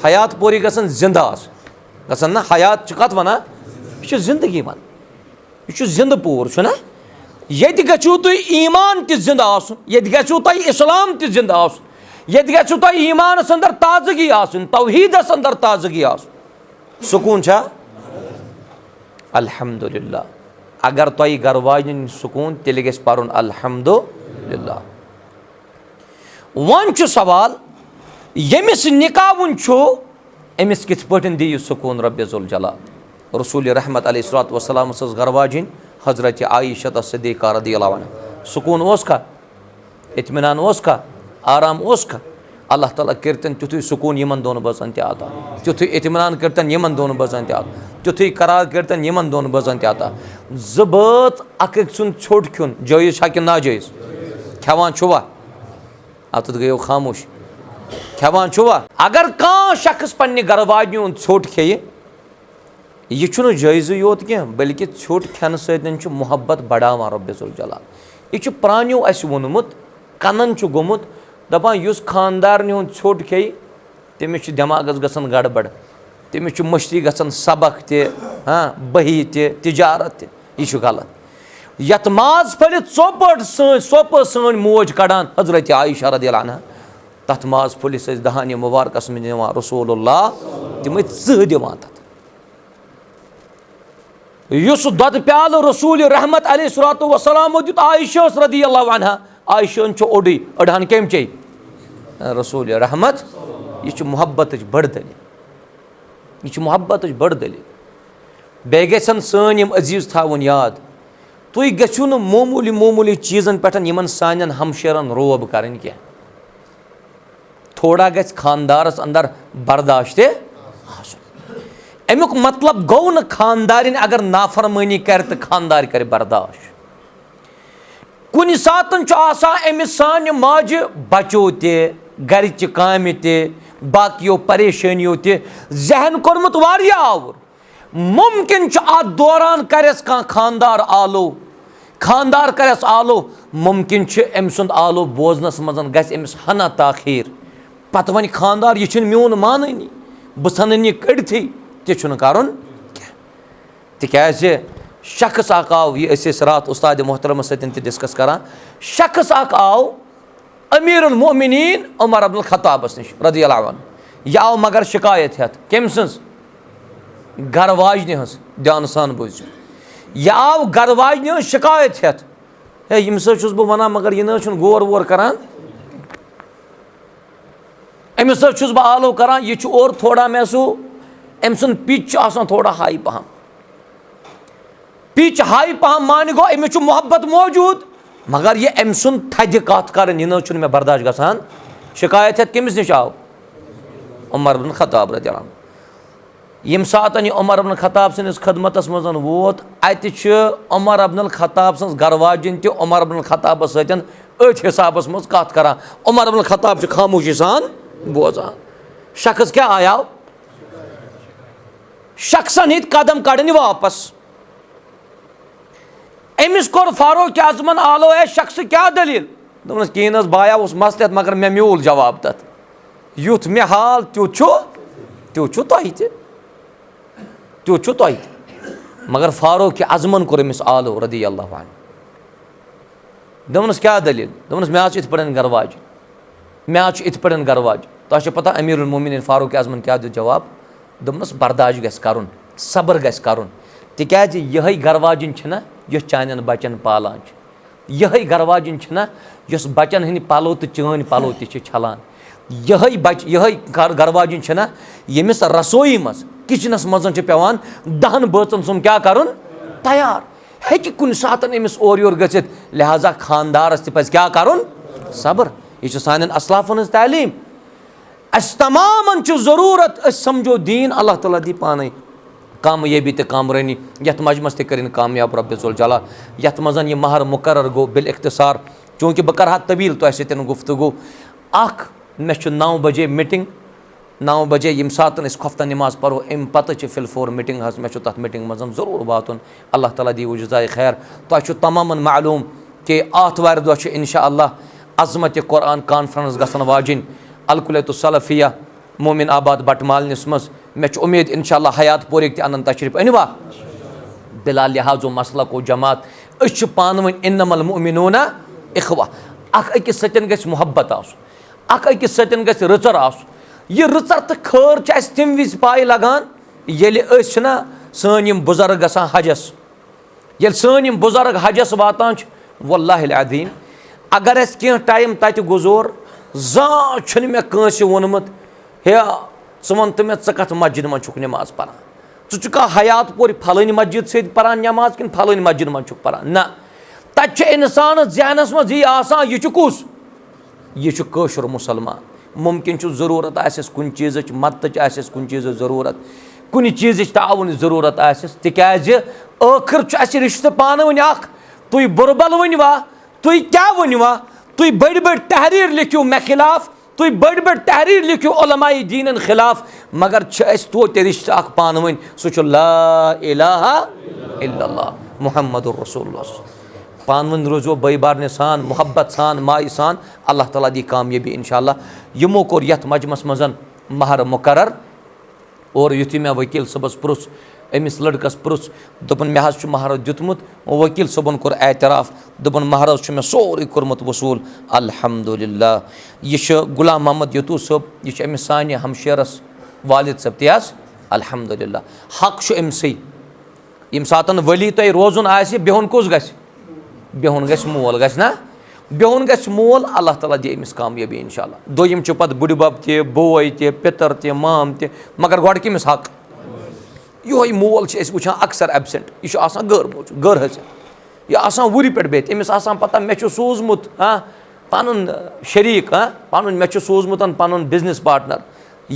हयात पूरी गसन जिंदा गसन ना हयात कत वना यह जिंदगी वन यह जिंद पूर ना ये गो तुम ईमान तिंदा ये गो तुम इस्लाम तिंदा ये गो तुम ईमानस अंदर ताजगी तौहीदस अंदर ताजगी सुकून अल्हम्दुलिल्लाह। अगर तोय घर वाजन सुकून तेल गस परन अल्हम्दुलिल्लाह। वन छु सवाल यमिस निकाहुन छु अमिस किथ पटन दियो सुकून रब्बे जुल जलाल। रसूल रहमत अलैहिस्सलातु वस्सलाम सस घर वाजन हजरत आयशा सिद्दीक़ा रदियल्लाहु अन्हा। सुकून ओस का, इत्मीनान ओस का, आराम ओस का। अल्लाह ताला करतन तुथु सुकून यमन दोन बजन ते आता, तुथु इत्मीनान करतन यमन दोन बजन ते आता, तुथु करार करतन यमन दोन बजन ते आता। जबत अक सुन छोट खुन जायज है कि नाजायज? खेवान छुवा अत गयो खामोश, खेवान छुवा। अगर कह शख्स पन्ने घर वाजन हुंद छोट खेये यह छुन जायज योत कह बल्कि छोट खेन सतन छु मोहब्बत बढ़ावान रब्बे जुल जलाल। यह छु प्रानियो अस वोनमुत, कनन छु गोमुत दपान युस खानदारनि हुंद छोट खेये तमिस छु दिमागस गसन गड़बड़, तमिस छु मस्ती गसन सबक ते बही ते तिजारत ते। यह छु गलत। यत माज फलित सोप सन मोज कड़ान हजरत आयशा रदियल्लाहु अन्हा, तथ माज फलिस दहानी मुबारकस में दिवान रसूलुल्लाह तिम च दिवान तथ। युस दद प्याल रसूल रहमत अलैहिस्सलातु वस्सलाम दित आयशा रदियल्लाहु अन्हा, आयशा छु ओडी अड़ान कम चे रसूल रहमत। यह मोहब्बत बड़ दलील, यह मोहब्बत बड़ दलील। बे गसन सन यम अजीज थावन याद तुई गछू न मामूली मामूली चीजन पे यमन सानन हमशेरन रोब करन क्या। थोड़ा गछ खानदारस अंदर बर्दाश्त अमुक मतलब गो न खानदारिन अगर नाफरमानी कर तो खानदार कर बर्दाश्त। कुन सातन अमिस सान माज बचो ते गरच काम ते बाकियों परेशानियों ते जहन कोरमुत वारिया आवर। मुमकिन अत दौरान करस कह खानदार आलो, खानदार करस आलो, मुमकिन अम सुंद आलो बोजनस मजन गस अमिस हना ताखीर। पत वन खानदार यह म्योन मानी बह सन यह कड़थी तुन कर तिज शख्स अख आव यह रात उस्ताद मोहतरम सतन डिस्कस करान। शख्स अख आव अमीरुल मोमिनीन उमर अब्दुल खत्ताबस निश रदियल्लाहु अन्हु। यह आव मगर शिकायत हेत कम सज घर वाजन हज ध्यान सान बुझ। यह आव घर वाजन शिकायत हेत है यम सस बह वन मगर यह न गोर वोर करान, अमिस बह आलो करान। यह और थोड़ा महसू अम सुन पिच थोड़ा हाई पहम, पिच हाई पहम मान गो अमिस मोहब्बत मौजूद मगर यह अम सुन थद कत कर यह मे बर्दाश्त गसान। शिकायत है कमिस निश आव उमर इब्न खत्ताब रदियल्लाहु अन्हु। यम सात यह उमर इब्न खत्ताब सनिस खदमतस मज वोत अत उमर इब्न खत्ताब सन्स घर वाजन ते उमर इब्न खत्ताब सतन अथ हिसाबस मज कत करान। उमर इब्न खत्ताब खामोशी सान बोजान। शख्स क्या आया शख्सन हित कदम कड़न वापस। अमिस कोर फारूक आजमन आलो है शख्स क्या दलील दोनस कह बाया उस मसलत मगर मे म्यूल जवाब तथ युथ मे हाल तुथ तुथ मगर फारूक आजमन कोर अमिस आलो रदियल्लाहु अन्हु। दोनस क्या दलील दोनस मे आज इत पे घर वाज, मे आज इत पे घर वाज। तो पता अमीरुल मोमिनीन फारूक आजमन क्या दित जवाब दोनस बर्दाश्त गस करुन, सब्र गस करुन। तिकाज यह घर वाजन छना यह चानन बचन पालान, यह घर वाजन छना यस बचन हंद पलो तो चान पलो त छलान, यह घर वाजन छना यमिस रसोई मज किचनस मज पेवान 10 बचन सुम क्या करुन तैयार है कुन सात अमिस और योर गसित। लिहाजा खानदारस तज क्या करुन सब्र। यह सान असलाफन हज तालीम। अस तमामन जरूरत समझो दीन अल्लाह ताला दी पाने कामयाबी तो कामरानी यथ मजमस तरिन कामयाब रब्बे जुल जलाल। यथ मजन यह महर मुकर्रर गो बिल इख्तिसार चूँकि बह कर तवील तह सतन गुफ्तगू। अख मे 9 बजे मीटिंग, 9 बजे यम सात खफ्ता नमाज पढ़ो अम पत फिलफोर मीटिंग हज मे तथ मीटिंग मज जरूर वातुन। अल्लाह ताला दी जज़ाए खैर। तह तमामन मालूम कि आतवार दह इंशाअल्लाह अज़मत कुरान कॉन्फ्रेंस गसन वाजिन अलकुलत सलफिया मोमिन आबाद बटमालनिस मज। मे उम्मीद इंशाअल्लाह हयात पोरिक अनन तशरीफ अनवा बिला लिहाजो मसलक व जमात अश पानवन इन्नमल मुमिनूना इखवा। अख अकिस सतन गछ मोहब्बत आसुन, अख अकिस सतन गछ रचर आसुन। यह रचर तो खैर तम विज पाई लगान येले सन यम बुजुर्ग गसान हजस ये सन यम बुजुर्ग हजस वातान वल्लाहि अज़ीम अगर अस कह टाइम तत गुजोर जा मे कंस वोनमुत हे वन तो मे कत मस्जिद मन नमाज पढ़ान चा हयात पूर फलानी मस्जिद से पढ़ान नमाज कि फलानी मस्जिद मन पढ़ान ना तत इंसान जहनस मज यह कुस यह कशर मुसलमान मुमकिन जरूरत आस कुन चीज़ मदद आस कुन चीज़ जरूरत कुन चीज़ ताउन जरूरत आस तिकाज आखिर रिश्ते पान वन तुम बुरबल वनवा तुम क्या वनवा तुम बड़ बड़ तहरीर लिखियो मे खिलाफ तुम बड़ बड़ तहरीर लिखियो उलमाए दीन खिलाफ मगर तोत रिश्ते पान वन सह ला इलाहा इल्लल्लाह मुहम्मदुर रसूलुल्लाह पान वन रोजो बईबारने सान मोहब्बत सान माय सान अल्लाह ताला दी कामयाबी इंशाअल्लाह यमो कोर यथ मजमस मजन महर मुकर्रर और युथि मे वकील सबस पुरुष अमिस लड़कस पुरुष दोपन मे हज महर दितमुत वकील सबन कोर एतराफ दोपन महर मे सोरे कोरमुत वसूल अल्हम्दुलिल्लाह यह गुलाम मोहम्मद यतू सब यह अमिस सानि हमशेरस वालिद सब तज अल्हम्दुलिल्लाह हक अमसी यम सातन वली तय रोजुन आसि बेहुन कुस गस बेहुन गस मोल गस ना बेहुन गस मोल अल्लाह ताला दी अमिस कामयाबी इंशाअल्लाह दोयम च पत बुड़बब ते बोय ते पितर ते माम ते मगर गोड किमिस हक यो मोल वुचान अक्सर एबसेंट यह गर मौजूद गर हजर यह वुर पे बिहत अमिस पता मे सूजमुत पन शरीक पन मे सूजमुत पन बिजनेस पार्टनर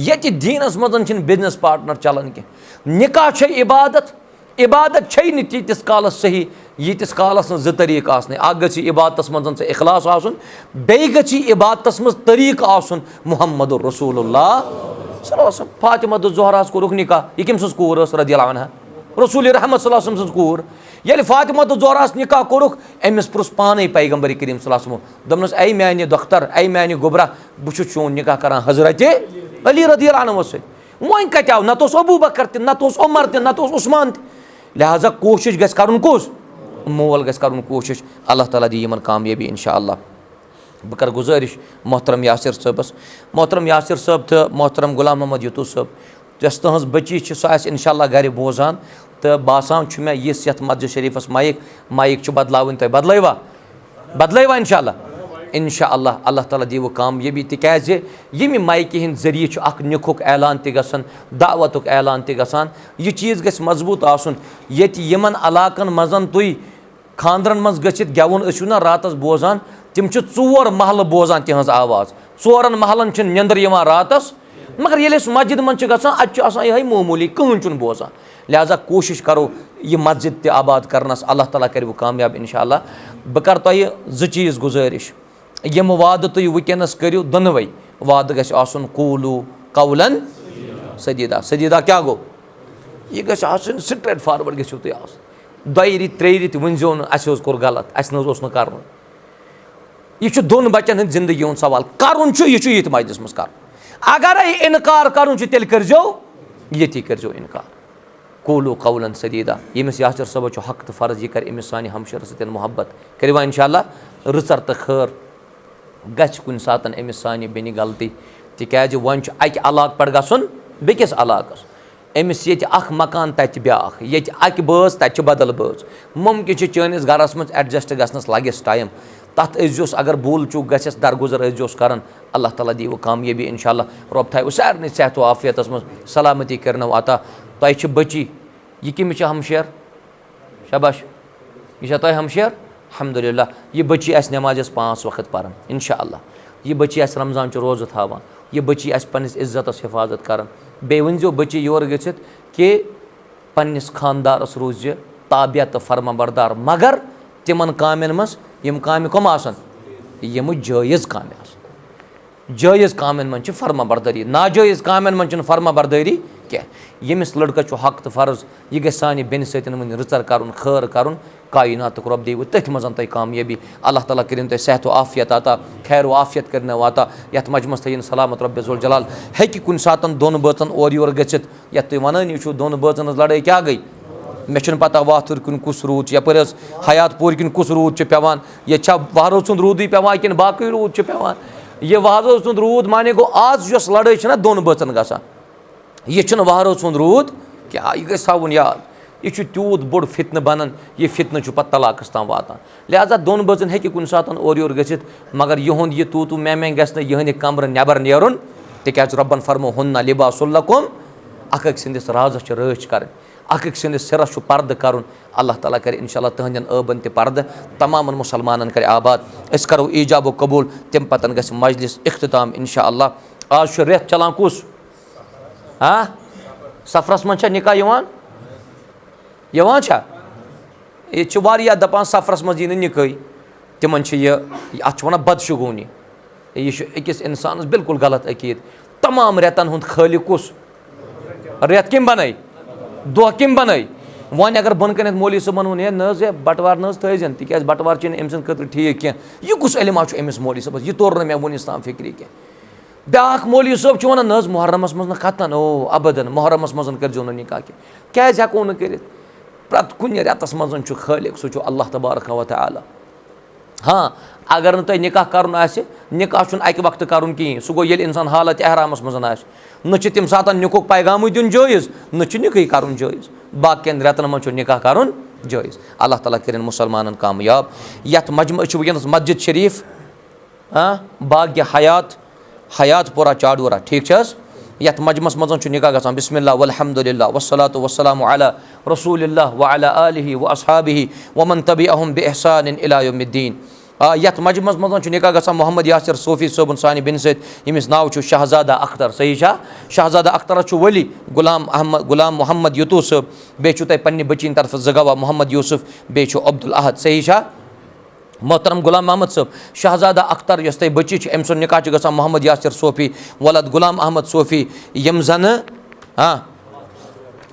ये दीनस मज बिजनेस पार्टनर चलान कह निकाह इबादत इबादत नी तीस कालस सही यीतिस कालस न तरीक आसने गी इबादत मज इखलास आसन बेई गी इबादत मज तरीक आसन मुहम्मदुर रसूलुल्लाह फातिमा ज़हरा कोरुख निकाह यह कम सज कूर रदियल्लाहु अन्हा रसूल रहमत सल्लल्लाहु अलैहि वसल्लम सज कूर ये फातिमा ज़हरा निकाह कोरुख अमिस पुरुष पान पैगम्बर करीम सल्लल्लाहु अलैहि वसल्लम दपनस ऐ मैंने दोख्तर ऐ मैंने गुबरा बह चोन निकाह करान हजरत अली रदियल्लाहु अन्हु सत वन कत आव नत अबू बकर त नत उमर त नत उस्मान त लिहाजा कोशिश गस करन कुस मोल गस करन कोशिश अल्लाह ताला दी यमन कामयाबी इंशाअल्लाह बह कर गुजारिश मोहतरम यासिर साहबस मोहतरम यासिर साहब तो मोहतरम गुलाम मोहम्मद यतू साहब यस तहज बची सह इंशाअल्लाह गर बोजान तो बासान मे यस यथ मस्जिद शरीफस माइक बदलावन तुम बदलवा इंशाअल्लाह अल्लाह ताला दी वो कामयाबी तिकाज यमि माइकि हिंद जरिए अख निखुक ऐलान त गसान दावतुक ऐलान त गसान यह चीज़ गस मजबूत आसन ये यमन इलाकन मजन तुई खानदरन मज गछित गेवुन असियो ना रातस बोजान तिम चोर महल बोजान तिहज आवाज़ चोरन महलन निंदर यवान रातस मगर ये मस्जिद मन गसान अत यह मामूली कहन चुन बोजान लिहाजा कोशिश करो यह मस्जिद त आबाद करनस अल्लाह ताला कर वो कामयाब इंशाअल्लाह बह कर तुह ज चीज़ गुजारिश यम वाद तुम वनस करो दोनवे वाद गस आसन कूलू कौलन सदीदा सदीदा क्या गो यह गस आसन स्ट्रेट फॉरवर्ड गो तुम आस दो रित त्रे रित वनजो अस कोर गलत अस न कर यह दोन बचन हंद जिंदगी हूँ सवाल करुन यह ये मजलिस मज कर अगर इनकार करुन तेल करजो ये करजो इनकार कूलू कौलन सदीदा यमिस यासिर सब हक तो फ़र्ज यह कर अमिस सानि हमशर सत मोहब्बत करवा इंशाअल्लाह रुचर तो खैर गछ कुन सातन अमिस सानि बेनि गलती तिकाज वन अक इलाक पे गसन बेकिस इलाकस अमिस ये अख मकान तत ब्याख ये अक बस तत बदल बस मुमकिन चैनिस गरस मज एडजस्ट गसनस लगिस टाइम तथ अजोस अगर भूल चूक गस दरगुजर अजोस करन अल्लाह ताला दी वो कामयाबी इंशाअल्लाह रब थाय सारे सेहत आफियत मज सलामती करनो अता तुह बची यह कमिस हमशेर शाबाश यह तुह हमशेर अल्हम्दुलिल्लाह यह बची अस नमाज 5 वक्त पारन इंशाअल्लाह यह बची अस रमजान रोज़ थावान यह बची अस पन्निस इज्जतस हिफाजत करन बे वनजो बची योर गछित कि पन्निस खानदारस रोज ताबिया तो फर्मा बरदार मगर तिमन कामेन मस यम कामे कम आसन यम जायज़ कामे आसन जायज़ कामेन मन फर्मा बरदारी नाजायज़ कामेन मन फर्मा बरदारी क्या यमिस लड़का हक तो फ़र्ज यह गि सानि बेन सतन वन रुचर कर खैर कर कायनात रब दे तथ मज तुम कामयाबी अल्लाह ताला करिन तुम सेहत आफियत अता खैर आफियत कर अता यथ मजमस थन सलामत रब जलाल हेकि कुन सातन दोन बचन और योर गछित यथ तुम वन यह दोन बचन लड़ाई क्या गई मे पता वाथुर किन कुस रूद यप हयात पूर किन कुस रूद पेवान ये वहरो सुंद रूद पेवान कि बाकी रूद पेवान यह वहरो सुंद रूद माने गो आज लड़ाई दोन बचन गसान यह वहरो सुंद रूद क्या यह गई थवन याद यह तूत बोड़ फितन बनान यह फितन पत् तलाकस ताम वातान लिहाजा दोन बचन हे कुछ सात और योर गसित मगर यहुंद यह तू मैं गस यहंद कमर नबर नेरुन तिकाज रब्बन फरमो हुन्ना लिबासुल्लकुम अक सिंदिस राजस रच कर अक सिंदिस सिरस पर्द कर अल्लाह ताला कर इंशाअल्लाह तहंदन अबन ते पर्द तमाम मुसलमानन कर आबाद अस करो ईजाब कबूल तम पतन गस मजलिस इख्तिताम इंशाअल्लाह आज रेत चलान कुस हाँ सफरस मन निकाह यह दपान सफरस मज यह निकाह तिमन यह अत वन बदशगूनी यह अकिस इंसानस बिल्कुल गलत अकीद तमाम रेतन हुंद खालिक कुस रेत कम बन दह कम बन वन अगर बन कन मौलवी सबन वो न बटवार न थन तिक बटवार अम सद खतर ठीक कह यह कुछ इलमा अमिस मौलवी सबस यह तोर मे वुन इस्लाम फिक्री कह ब्याक मौलवी सब वन न मुहर्रमस मज खतन ओ अबदन मुहर्रमस मज करो न निकाह क्या हेको न कर प्रत कुन रेतस मज खालिक सह अल्लाह तबारक व तआला हाँ अगर न तुम निकाह कर निकाह अक वक्त कर कहें सह गो ये इंसान हालत एहरामस मज न तम सात निकुक पैगाम दिन जायज़ न निकाह कर जायज़ बाकियन रेतन मज निकाह कर जायज़ अल्लाह ताला कर मुसलमान कामयाब यथ मजमा वनस मस्जिद शरीफ हाँ बाग हयातपुरा चाडूरा ठीक यथ मजमस मज निकाह गसान बिस्मिल्लाह वल्हम्दुलिल्लाह वस्सलातु वस्सलामु अला रसूलिल्लाह व अला आलिहि व अस्हाबिहि व मन तबिअहुम बिइहसान इला यौमिद्दीन यथ मजमस मज निकाह गसान मोहम्मद यासिर सोफी सोबन सानि बिन सैद यमिस नाव शहजादा अख्तर सही शहजादा अख्तर वली गुलाम मोहम्मद युतू सब बे पन्ने बचिन तरफ जगवा मोहम्मद यूसुफ बे अब्दुल अहद सही मोहतरम गुलाम मोहम्मद सब शहजादा अख्तर यस तह बची अम सुन निकाह गसान मोहम्मद यासिर सोफी वलद गुलाम अहमद सोफी यम जन हाँ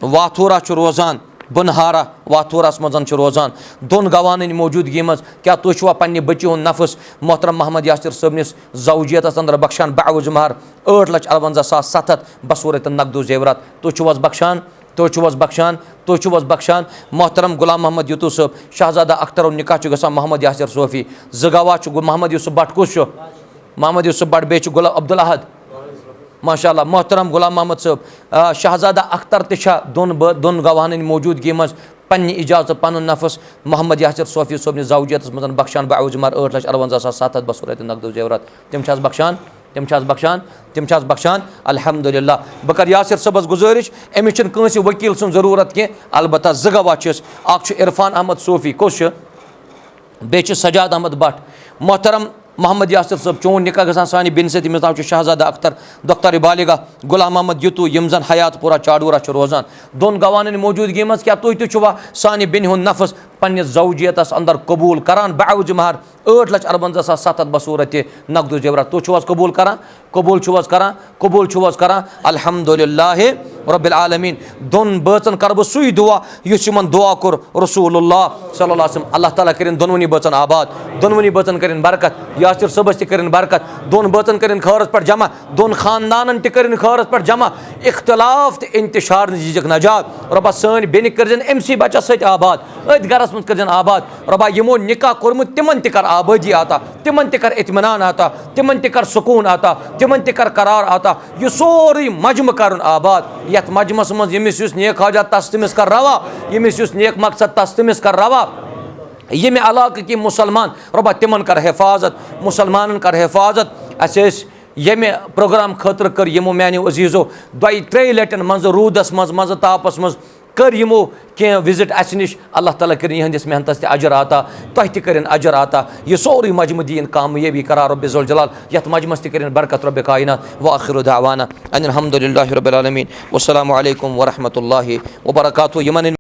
वाथूरा रोजान बनहारा वाथूरस मज रोजान दोन गवान मौजूदगी मज क्या तुवा पन्ने बची हुंद नफस मोहतरम मोहम्मद यासिर सबनिस जौजियतस अंदर बख्शान बावज महर 8,58,700 बसूरत नकदो जेवरात तुवास बख्शान मोहतरम गुलाम मोहम्मद युतू सब शहजादा अख्तर निकाह गसान मोहम्मद यासिर सोफी जगवा मोहम्मद यूसुफ भट्ट कुछ मोहम्मद यूसुफ भट्ट बे गुलाम अब्दुल अहद माशाअल्लाह मोहतरम गुलाम मोहम्मद सब शहजादा अख्तर दोन गवाहन मौजूदगी मज पन्ने इजाजत पन नफस मोहम्मद यासिर सोफी सोबन जौजियत मज बख्शान बावजमर 8,58,700 बसूरत नकदो जेवरात तम बख्शान अल्हम्दुलिल्लाह बह कर यासिर सबस गुजारिश अमिस कंस वकील सुन जरूरत कह अलबत्ता ज गवाह अख इरफान अहमद सोफी कुछ बे सजाद अहमद भट्ट मोहतरम मोहम्मद यासिर सब चोन निकाह गसान सानि बिन सैद यमिस नाव शहजादा अख्तर दख्तर बालिगा गुलाम मोहम्मद युतू यम जन हयातपुरा चाडूरा रोजान दोन गवान मौजूदगी मज क्या तुह तुवा सानि बिन हुंद नफस पन्निस जौजियतस अंदर कबूल करान बावज महर 8,58,700 बसूरत नकदो जेवरात तुवास कबूल करान अल्हम्दुलिल्लाह रब्बिल आलमीन दोन बचन कर सुई दुआ युस यमन दुआ कोर रसूलुल्लाह सल्लल्लाहु अलैहि वसल्लम अल्लाह ताला करें दोनवनी बचन आबाद दोनवनी बचन करें बरकत यासिर सबस तरें बरकत दोन बचन करें खैरस पे जमा दोन खानदान तरें खैरस पे जमा इख्तलाफ तो इंतशार दीजक नजात रब्बा सन बेन कर अमसी बचस सत आबाद अथ गरस मज कर आबाद रब्बा यमो निकाह कोर्मुत तिमन कर आबादी आता तिमन कर इत्मीनान आता तिमन कर सुकून आता तिमन कर करार आता यह सोरी मजम कर आबाद यथ मजमस मज यमिस नेक हाजत तस तमिस कर रवा यमिस नेक मकसद तस तमिस कर रवा यमे इलाक़ की मुसलमान रब्बा तिमन कर हिफाजत मुसलमान कर हिफाजत अस यमे प्रोग्राम खतर कर यमो मानो अजीज़ो 2-3 लटन मज रूदस मज तापस मज कर यमो कह विजिट अस नश अल्लाह ताला कर यहंदिस मेहनतस अजर आता तुह तक अजर आता यह सोरी मजम दीन कामयाबी करार रब्बि ज़ुल जलाल यथ मजमस तक बरकत रब्बि कायनात व आखिरु दावाना अनिल हम्दुलिल्लाहि रब्बिल आलमीन वस्सलामु अलैकुम व रहमतुल्लाहि व बरकातुहू।